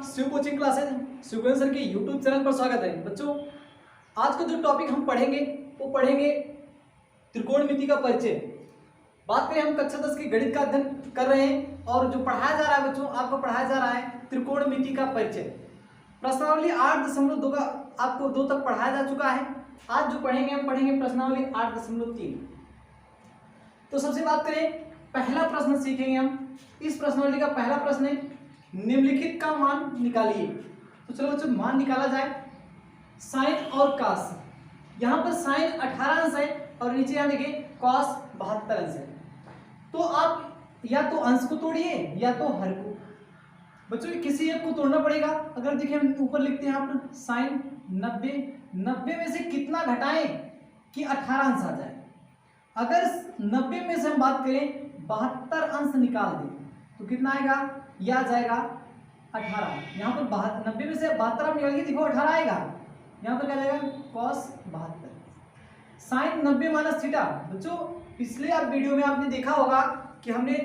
Shiv coaching classes Shivendra sir के YouTube channel पर स्वागत है। बच्चों, आज का जो टॉपिक हम पढ़ेंगे वो पढ़ेंगे त्रिकोणमिति का परिचय। बात करें, हम कक्षा 10 की गणित का अध्ययन कर रहे हैं और जो पढ़ाया जा रहा है बच्चों, आपको पढ़ाया जा रहा है त्रिकोणमिति का परिचय। प्रश्नावली 8.2 का आपको 2 तक पढ़ाया जा चुका है। आज जो पढ़ेंगे हम पढ़ेंगे प्रश्नावली 8.3। तो सबसे बात करें, पहला प्रश्न सीखेंगे हम। इस प्रश्नावली का पहला प्रश्न है, निम्नलिखित का मान निकालिए। तो चलो बच्चों, मान निकाला जाए। साइन और कॉस, यहाँ पर साइन 18 अंश है और नीचे यहाँ देखिए कॉस 72 अंश है। तो आप या तो अंश को तोड़िए या तो हर को। बच्चों किसी एक को तोड़ना पड़ेगा। अगर देखिए हम ऊपर लिखते हैं यहाँ पर साइन 90 में से कितना घटाएं कि 18 अंश आ जाए। अगर 90 में से हम बात करें 72 अंश निकाल दें तो कितना आएगा, यह आ जाएगा 18। यहाँ पर 90 में से 72 आप निकालिए, देखो 18 आएगा। यहाँ पर क्या जाएगा, कॉस 72 साइन 90 माइनस थीटा। बच्चों पिछले आप वीडियो में आपने देखा होगा कि हमने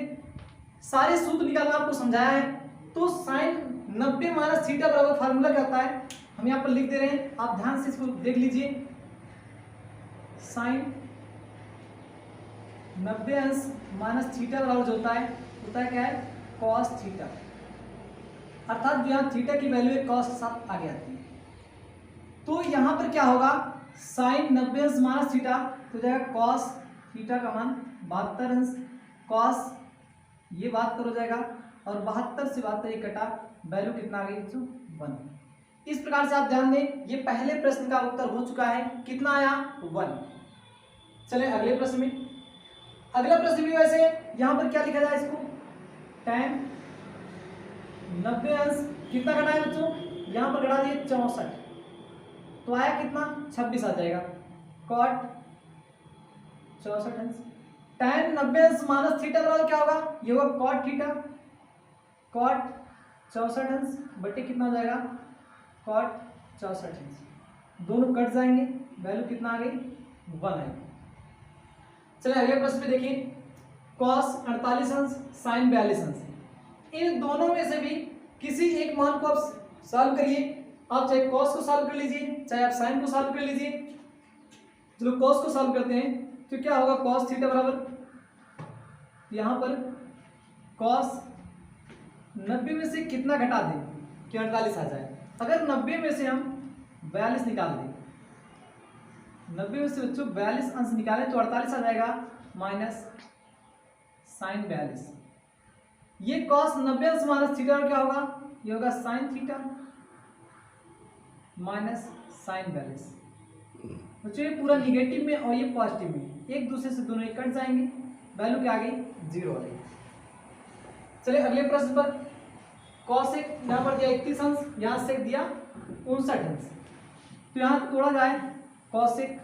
सारे सूत्र निकालना आपको समझाया है। तो साइन 90 माइनस थीटा बराबर फार्मूला क्या होता है, हम यहाँ पर लिख दे रहे हैं, आप ध्यान से इसको देख लीजिए। साइन 90 अंश माइनस थीटा बराबर जो होता है क्या है, कॉस थीटा। अर्थात जो यहाँ थीटा की वैल्यू है कॉस के साथ आगे आती है। तो यहाँ पर क्या होगा, साइन 90 अंश माइनस थीटा तो जाएगा कॉस थीटा का मान 72 अंश, कॉस ये 72 हो जाएगा और 72 से 72 ये कटा, वैल्यू कितना आ गई बच्चों, 1। इस प्रकार से आप ध्यान दें, ये पहले प्रश्न का उत्तर हो चुका है। कितना आया, 1। चले अगले प्रश्न में। अगला प्रश्न भी वैसे यहाँ पर क्या लिखा जाए, इसको tan 90 अंश कितना घटा है बच्चों, यहाँ पर घटा दिए 64 तो आया कितना, 26 आ जाएगा। cot 64 अंश tan 90 अंश माइनस थीटा बराबर क्या होगा, ये होगा cot थीटा। cot 64 अंश बटे कितना हो जाएगा, cot 64 अंश। दोनों कट जाएंगे, वैल्यू कितना आ गई, 1 आएगी। चलिए अगले प्रश्न में देखिए, cos 48 अंश साइन 42 अंश। इन दोनों में से भी किसी एक मान को आप सॉल्व करिए। आप चाहे cos को सॉल्व कर लीजिए, चाहे आप साइन को सॉल्व कर लीजिए। चलो cos को सॉल्व करते हैं तो क्या होगा, cos थीटा बराबर यहाँ पर cos 90 में से कितना घटा दें कि 48 आ जाए। अगर 90 में से हम 42 निकाल दें, 90 में से बच्चों 42 अंश निकालें तो 48 आ जाएगा माइनस साइन 42। ये कॉस 90 अंश माइनस थीटा क्या होगा, ये होगा साइन थीटा माइनस साइन 42। बच्चों ये पूरा निगेटिव में और ये पॉजिटिव में, एक दूसरे से दोनों कट जाएंगे, वैल्यू क्या आ गई, 0 आ गई। चलिए अगले प्रश्न पर, कॉस एक यहाँ पर दिया 31 अंश, यहाँ से दिया 59 अंश। तो यहाँ तोड़ा जाए, कॉसेक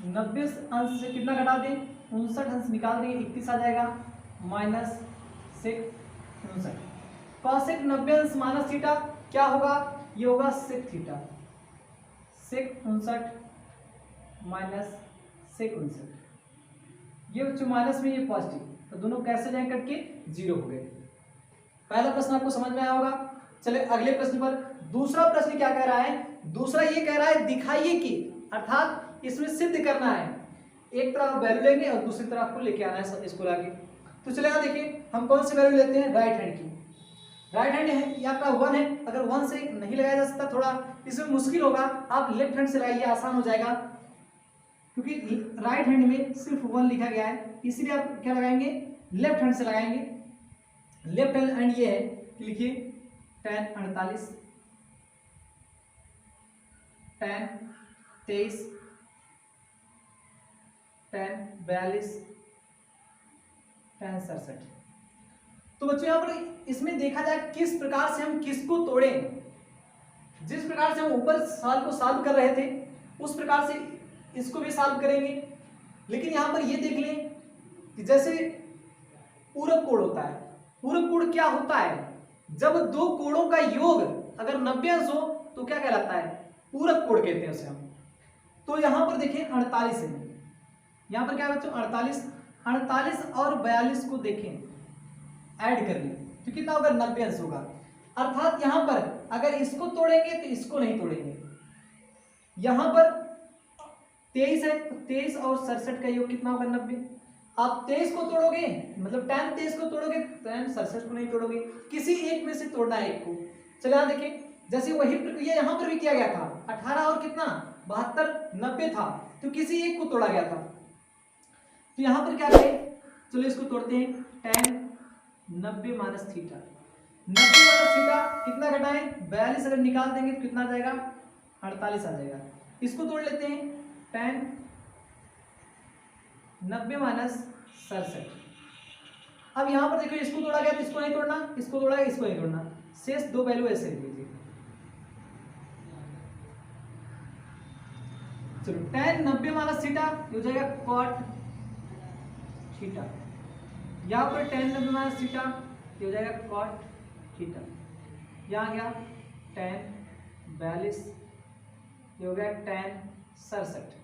90 अंश से कितना घटा दें, 59 अंश निकाल देंगे, 31 आ जाएगा माइनस सेक 59। कॉसेक 90 अंश माइनस थीटा क्या होगा, ये होगा सेक थीटा। सेक 59 माइनस सेक 59, ये बच्चों माइनस में, ये पॉजिटिव, तो दोनों कैसे जाए कट के 0 हो गए। पहला प्रश्न आपको समझ में आया होगा। चलिए अगले प्रश्न पर, दूसरा प्रश्न क्या कह रहा है, दूसरा ये कह रहा है दिखाइए कि, अर्थात इसमें सिद्ध करना है। एक तरफ वैल्यू लेंगे और दूसरी तरफ आपको लेके आना है इसको लाके। तो चले यहाँ देखिए, हम कौन सी वैल्यू लेते हैं, राइट हैंड की। राइट हैंड है, ये आपका 1 है। अगर 1 से नहीं लगाया जा सकता, थोड़ा इसमें मुश्किल होगा, आप लेफ्ट हैंड से लगाइए, आसान हो जाएगा। क्योंकि राइट हैंड में सिर्फ 1 लिखा गया है, इसीलिए आप क्या लगाएंगे, लेफ्ट हैंड से लगाएंगे। लेफ्ट हैंड ये है कि लिखिए tan 48, tan 23, tan 42, tan 67। तो बच्चों यहाँ पर इसमें देखा जाए किस प्रकार से हम किसको तोड़ें। जिस प्रकार से हम ऊपर सवाल को सॉल्व कर रहे थे उस प्रकार से इसको भी सॉल्व करेंगे। लेकिन यहाँ पर ये देख लें कि जैसे पूरक कोण होता है, पूरक कोण क्या होता है, जब दो कोणों का योग अगर 90 अंश हो तो क्या कहलाता है, पूरक कोण कहते हैं उसे हम। तो यहाँ पर देखिए 48 है, यहाँ पर क्या है बच्चों 48 और 42 को देखें, ऐड कर लें तो कितना होगा, 90 अंश होगा। अर्थात यहां पर अगर इसको तोड़ेंगे तो इसको नहीं तोड़ेंगे। यहां पर 23 है तो 23 और 67 का योग कितना होगा 90। आप 23 को तोड़ोगे मतलब tan 23 को तोड़ोगे tan 67 को नहीं तोड़ोगे, किसी एक में से तोड़ना है एक को। चलो यहां देखिए जैसे वही प्रक्रिया यहां पर भी किया गया था, 18 और कितना 72 90 था तो किसी एक को तोड़ा गया था। तो यहां पर क्या करें, चलो इसको तोड़ते हैं। tan 90 minus theta, 90 minus theta कितना घटाएं 42, अगर निकाल देंगे तो कितना आ जाएगा 48 आ जाएगा। इसको तोड़ लेते हैं tan 90 माइनस 67। अब यहां पर देखो इसको तोड़ा गया तो इसको नहीं तोड़ना, इसको तोड़ा गया इसको नहीं तोड़ना, शेष दो वैल्यू ऐसे लिख लीजिए। चलो tan 90 माइनस थीटा हो जाएगा cot थीटा, यहां पर tan 90 माइनस थीटा हो जाएगा cot थीटा, यहां गया tan 42 ये हो गया tan 67।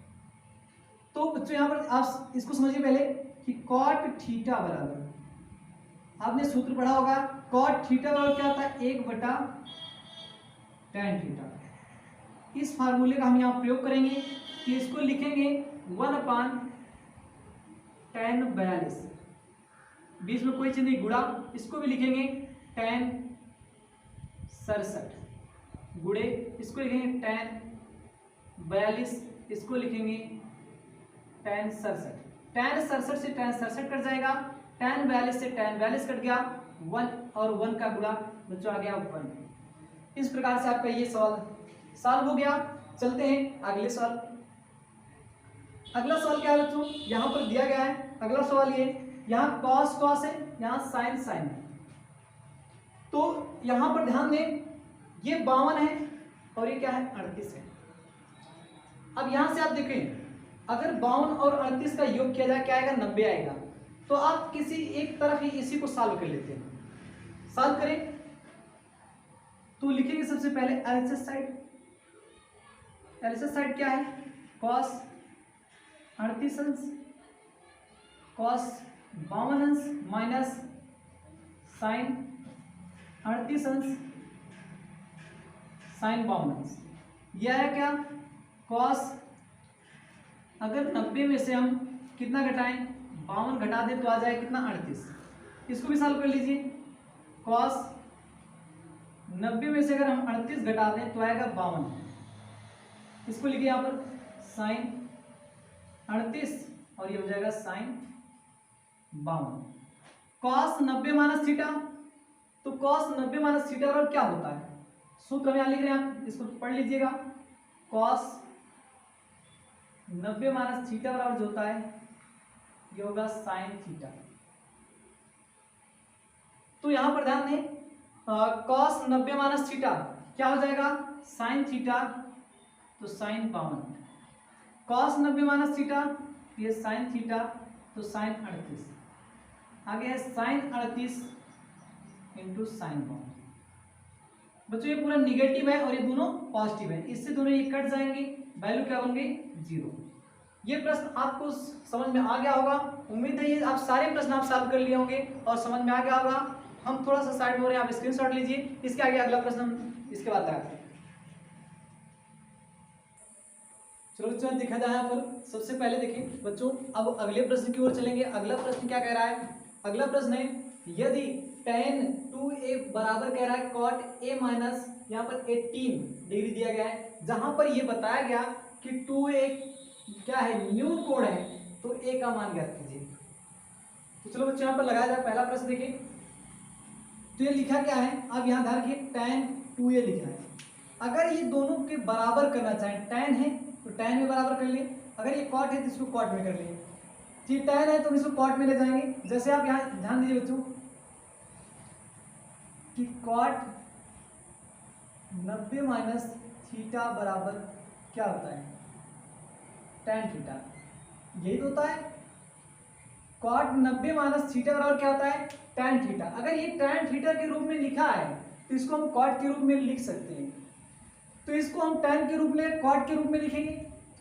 तो बच्चों यहां पर आप इसको समझिए पहले कि cot थीटा बराबर, आपने सूत्र पढ़ा होगा cot थीटा बराबर क्या होता है 1/tan थीटा। इस फार्मूले का हम यहाँ प्रयोग करेंगे कि इसको लिखेंगे 1/tan 42, बीच में कोई चीज नहीं गुणा, इसको भी लिखेंगे tan 67 गुणे इसको लिखेंगे tan 42, इसको लिखेंगे tan 67। tan 67 से tan 67 कट जाएगा, tan 42 से tan 42 कट गया, 1 और 1 का गुणा बच्चों आ गया 1। इस प्रकार से आपका ये सवाल सॉल्व हो गया। चलते हैं अगले सवाल। अगला सवाल क्या है बच्चों, यहां पर दिया गया है अगला सवाल ये, यहाँ cos cos है, यहाँ sin sin है। तो यहां पर ध्यान दें ये 52 है और ये क्या है 38 है। अब यहां से आप देखें अगर 52 और 38 का योग किया जाए क्या आएगा 90 आएगा। तो आप किसी एक तरफ ही इसी को सॉल्व कर लेते हैं। सॉल्व करें तो लिखेंगे सबसे पहले एलएचएस साइड, एलएचएस साइड क्या है cos 38 अंश cos 52 अंश माइनस sin 38 अंश sin 52 अंश। यह है क्या cos, अगर 90 में से हम कितना घटाएं 52 घटा दें तो आ जाए कितना 38। इसको भी सॉल्व कर लीजिए, cos 90 में से अगर हम 38 घटा दें तो आएगा 52, इसको लिखिए यहाँ पर sin 38 और ये हो जाएगा sin 52। cos 90 माइनस थीटा, तो cos 90 माइनस थीटा और क्या होता है सूत्र हम यहाँ लिख रहे हैं, आप इसको पढ़ लीजिएगा। cos 90 माइनस थीटा बराबर जो होता है ये होगा sin थीटा। तो यहां पर ध्यान दें cos 90 माइनस थीटा क्या हो जाएगा sin थीटा, तो sin 52, cos 90 माइनस थीटा ये sin थीटा तो sin 38, आगे है sin 38 इंटू sin 52। बच्चों ये पूरा निगेटिव है और ये दोनों पॉजिटिव है, इससे दोनों ये कट जाएंगे, वैल्यू क्या होंगे 0। ये प्रश्न आपको समझ में आ गया होगा, उम्मीद है ये आप सारे प्रश्न आप सॉल्व कर लिए होंगे और समझ में आ गया होगा। हम थोड़ा सा साइड में हो रहे हैं, आप स्क्रीनशॉट लीजिए, इसके आगे अगला प्रश्न हम इसके बाद लगाते हैं। चलो बच्चों देखा जाए यहाँ पर सबसे पहले देखिए बच्चों अब अगले प्रश्न की ओर चलेंगे। अगला प्रश्न क्या कह रहा है, अगला प्रश्न है यदि tan 2a बराबर कह रहा है cot a माइनस यहाँ पर 18 डिग्री दिया गया है, जहां पर ये बताया गया कि 2a क्या है न्यून कोण है, तो a का मान ज्ञात कीजिए। तो चलो बच्चों यहाँ पर लगाया जाए पहला प्रश्न देखिए, तो ये लिखा क्या है, अब यहाँ ध्यान रखिए tan 2a लिखा है। अगर ये दोनों के बराबर करना चाहें, tan है तो tan में बराबर कर लिए, अगर ये cot है तो इसको cot में कर लिए, ठीक tan है तो इसको cot में ले जाएंगे। जैसे आप यहाँ ध्यान दीजिए बच्चों कि cot 90 माइनस थीटा बराबर क्या होता है tan थीटा, यही तो होता है। cot 90 माइनस थीटा बराबर क्या होता है tan थीटा। अगर ये tan थीटा के रूप में लिखा है तो इसको हम cot के रूप में लिख सकते हैं, तो इसको हम tan के रूप में cot के रूप में लिखेंगे।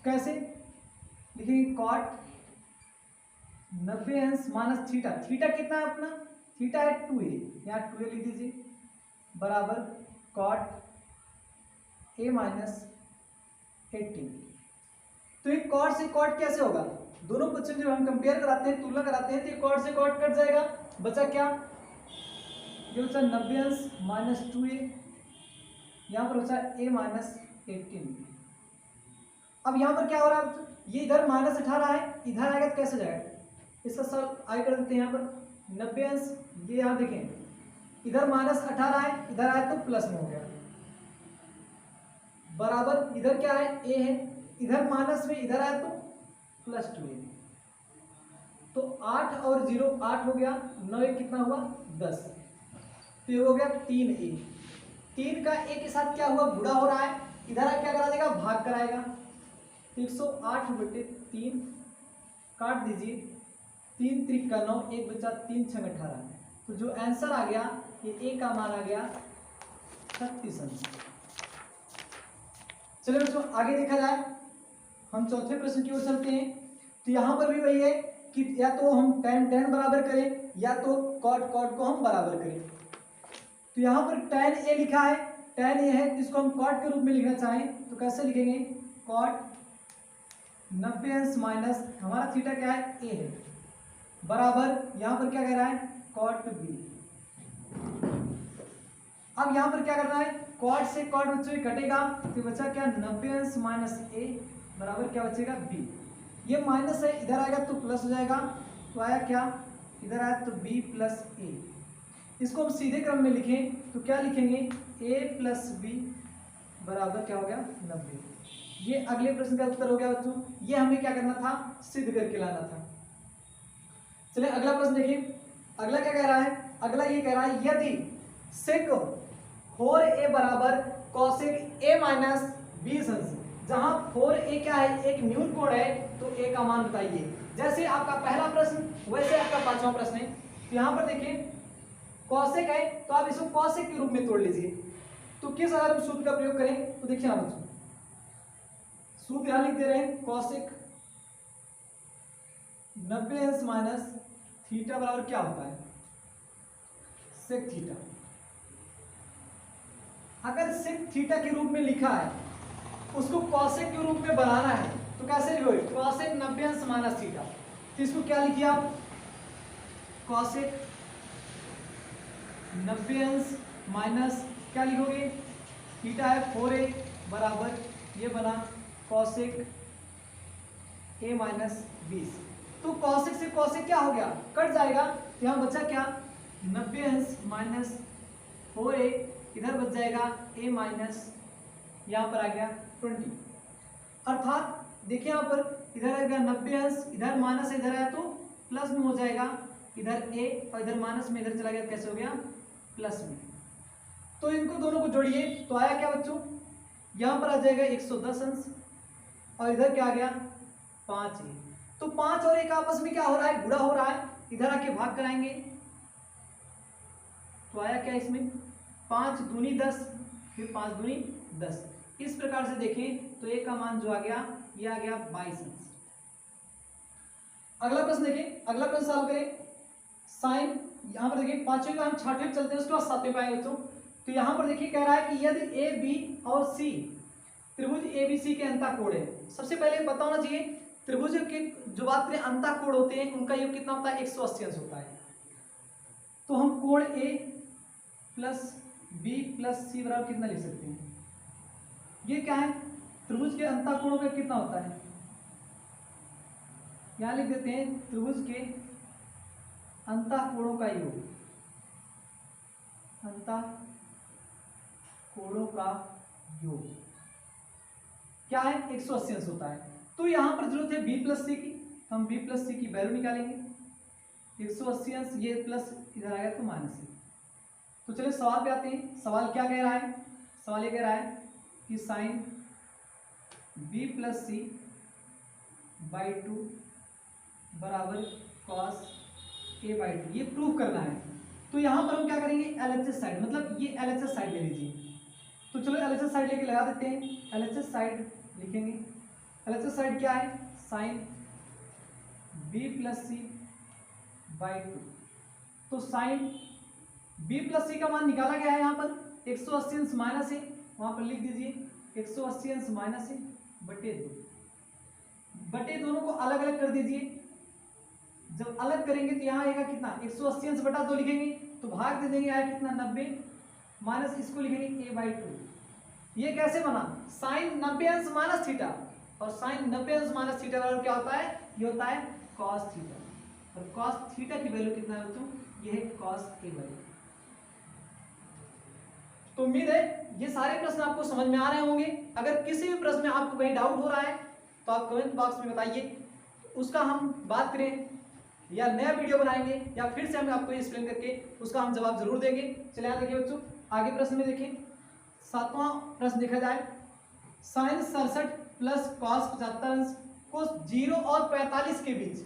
कैसे लिखेंगे, cot 90 अंश माइनस थीटा, थीटा कितना है अपना, थीटा है 2a, यहाँ 2a लिख दीजिए बराबर कॉट ए माइनस 18। तो ये कॉट से कॉट कैसे होगा, दोनों क्वेश्चन जब हम कंपेयर कराते हैं, तुलना कराते हैं, तो ये कॉट से कॉट कट जाएगा, बचा क्या, ये बचा 90 माइनस 2a, यहाँ पर बचा a माइनस 18। अब यहाँ पर क्या हो रहा है, ये इधर माइनस 18 है, इधर आएगा तो कैसे जाएगा, इसका सब आगे कर देते हैं। यहाँ पर 90 ये यहाँ देखें इधर माइनस 18 है, इधर आया तो प्लस में हो गया, बराबर इधर क्या है a है, इधर माइनस में इधर आया तो प्लस 2a, तो 8 और 0 8 हो गया, 9 एक कितना हुआ 10, तो ये हो गया 3a। 3 का a के साथ क्या हुआ, गुणा हो रहा है, इधर आ क्या करा देगा, भाग कराएगा, 108/3 काट दीजिए, 3 त्रिक का 9, एक बचा 3 6 18, तो जो आंसर आ गया ये a का मान आ गया 36 आंसर। चलिए बच्चों आगे देखा जाए, हम चौथे प्रश्न की ओर चलते हैं। तो यहाँ पर भी वही है कि या तो हम tan tan बराबर करें या तो cot cot को हम बराबर करें। तो यहाँ पर tan a लिखा है, tan a है, इसको हम cot के रूप में लिखना चाहें तो कैसे लिखेंगे, cot 90 माइनस हमारा थीटा क्या है a है, बराबर यहाँ पर क्या कह रहा है cot b। अब यहाँ पर क्या करना है, cot से cot बच्चों कटेगा, तो बचा क्या 90 माइनस a बराबर क्या बचेगा b। ये माइनस है, इधर आएगा तो प्लस हो जाएगा, तो आया क्या, इधर आया तो b प्लस a। इसको हम सीधे क्रम में लिखें तो क्या लिखेंगे, a प्लस b बराबर क्या हो गया 90। ये अगले प्रश्न का उत्तर हो गया बच्चों, ये हमें क्या करना था, सिद्ध करके लाना था। चलिए अगला प्रश्न देखिए, अगला क्या कह रहा है, अगला ये कह रहा है यदि सेक 4a बराबर कॉसेक a माइनस 20 अंश, जहां 4a क्या है एक न्यून कोण है, तो a का मान बताइए। जैसे आपका पहला प्रश्न वैसे आपका पांचवा प्रश्न है। तो यहां पर देखिए कॉसेक है, तो आप इसको कॉसेक के रूप में तोड़ लीजिए। तो किस अगर हम सूत्र का प्रयोग करें, तो देखिए आप सूत्र यहां लिख दे रहे हैं, कॉसेक 90 अंश माइनस थीटा बराबर क्या होता है, सेक थीटा। अगर सेक थीटा के रूप में लिखा है, उसको कॉसेक के रूप में बनाना है, तो कैसे लिखोगे, कॉसेक 90 अंश माइनस थीटा। तो इसको क्या लिखिए आप, कॉसेक 90 अंश माइनस क्या लिखोगे, थीटा है 4a बराबर ये बना कॉसेक a माइनस 20। तो कॉसेक से कॉसेक क्या हो गया, कट जाएगा, तो यहाँ बचा क्या 90 अंश माइनस 4a, इधर बच जाएगा a माइनस यहाँ पर आ गया 20। अर्थात देखिए यहाँ पर इधर आ गया 90 अंश, इधर माइनस इधर आया तो प्लस में हो जाएगा, इधर a और इधर माइनस में इधर चला गया, कैसे हो गया प्लस में। तो इनको दोनों को जोड़िए तो आया क्या बच्चों, यहाँ पर आ जाएगा 110 अंश और इधर क्या आ गया 5a। तो 5 और 1 आपस में क्या हो रहा है, गुणा हो रहा है, इधर आके भाग कराएंगे, तो आया क्या इसमें 5 दूनी 10, फिर 5 दूनी 10। इस प्रकार से देखें तो a का मान जो आ गया ये आ गया 22 अंश। अगला प्रश्न देखें, अगला प्रश्न सॉल्व करें। साइन यहाँ पर देखिए पांचवें का हम छठवें चलते हैं, उसके बाद सातवें पाएंगे बच्चों। तो यहाँ पर देखिए कह रहा है कि यदि ए बी और सी त्रिभुज एबीसी के अंतःकोण है। सबसे पहले पता होना चाहिए त्रिभुज के जो बात करें अंतःकोण होते हैं उनका योग कितना होता है 180 अंश होता है। तो हम कोण ए प्लस बी प्लस सी बराबर कितना लिख सकते हैं, ये क्या है त्रिभुज के अंतःकोणों का कितना होता है, यहाँ लिख देते हैं त्रिभुज के अंतःकोणों का योग, अंतःकोणों का योग क्या है 180 अंश होता है। तो यहाँ पर जरूरत है b प्लस सी की, हम b प्लस सी की वैल्यू निकालेंगे, 180 अंश ये प्लस इधर आएगा तो माइनस सी। तो चलिए सवाल पे आते हैं, सवाल क्या कह रहा है, सवाल ये कह रहा है कि sine b plus C by 2 बराबर कॉस a बाई 2, ये प्रूव करना है। तो यहाँ पर हम क्या करेंगे LHS साइड, मतलब ये LHS साइड ले लीजिए। तो चलो LHS साइड लेके लगा देते हैं, LHS साइड लिखेंगे। LHS साइड क्या है sine b plus C by 2। तो साइन b प्लस सी का मान निकाला गया है यहाँ पर, 180 अंश माइनस ए, वहां पर लिख दीजिए 180 अंश माइनस ए बटे 2, बटे दोनों को अलग अलग कर दीजिए। जब अलग करेंगे तो यहाँ आएगा कितना 180 अंश बटा 2 लिखेंगे तो भाग दे देंगे, आया कितना 90 माइनस इसको लिखेंगे a/2। ये कैसे बना, साइन 90 अंश माइनस थीटा, और साइन 90 अंश माइनस थीटा वाला क्या होता है, ये होता है कॉस थीटा, और कॉस थीटा की वैल्यू कितना है बच्चों, ये है कॉस a वैल्यू। तो उम्मीद है ये सारे प्रश्न आपको समझ में आ रहे होंगे। अगर किसी भी प्रश्न में आपको कहीं डाउट हो रहा है तो आप कमेंट बॉक्स में बताइए, उसका हम बात करें या नया वीडियो बनाएंगे या फिर से हम आपको एक्सप्लेन करके उसका हम जवाब जरूर देंगे। चलिए यहाँ देखिए बच्चों, आगे प्रश्न में देखें, 7वां प्रश्न देखा जाए, साइन 67 प्लस कॉस 75 अंश को 0 और 45 के बीच,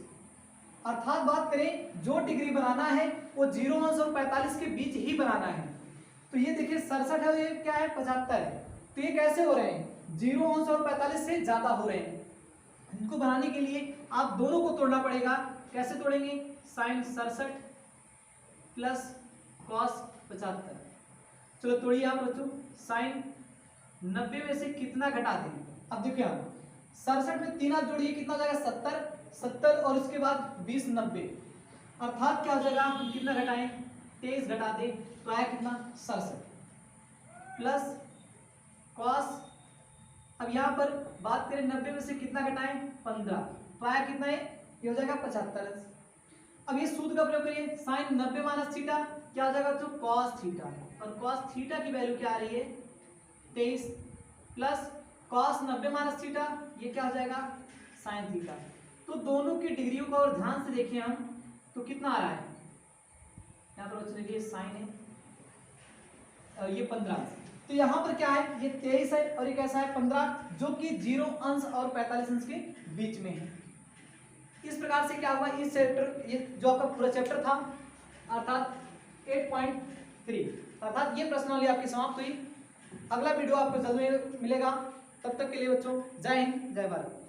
अर्थात बात करें जो डिग्री बनाना है वो 0 अंश और 45 के बीच ही बनाना है। तो ये देखिए 67 है, ये क्या है 75 है, तो ये कैसे हो रहे हैं, 0 अंश और 45 से ज्यादा हो रहे हैं। इनको बनाने के लिए आप दोनों को तोड़ना पड़ेगा। कैसे तोड़ेंगे, साइन 67 प्लस कॉस 75, चलो तोड़िए आप बच्चों। साइन 90 में से कितना घटा दें, अब देखिए आप 67 में 3 हाथ जोड़िए, कितना हो जाएगा 70, 70 और उसके बाद 20 90, अर्थात क्या हो जाएगा, हम कितना घटाएं 23 घटा दें तो आया कितना 67 प्लस कॉस, अब यहाँ पर बात करें 90 में से कितना घटाएं 15, तो आया कितना है, ये हो जाएगा 75। अब ये सूत्र का प्रयोग करिए, साइन 90 माइनस थीटा क्या हो जाएगा तो कॉस थीटा, और कॉस थीटा की वैल्यू क्या आ रही है 23 प्लस कॉस 90 माइनस थीटा, ये क्या हो जाएगा साइन थीटा। तो दोनों की डिग्रियों को और ध्यान से देखिए हम, तो कितना आ रहा है, यहाँ पर बच्चों देखिए साइन है ये 15, तो यहाँ पर क्या है ये 23 है और ये कैसा है 15, जो कि 0 अंश और 45 अंश के बीच में है। इस प्रकार से क्या हुआ, इस चैप्टर, ये जो आपका पूरा चैप्टर था अर्थात 8.3, अर्थात ये प्रश्नावली आपकी समाप्त हुई। अगला वीडियो आपको जल्द मिलेगा, तब तक के लिए बच्चों जय हिंद जय भारत।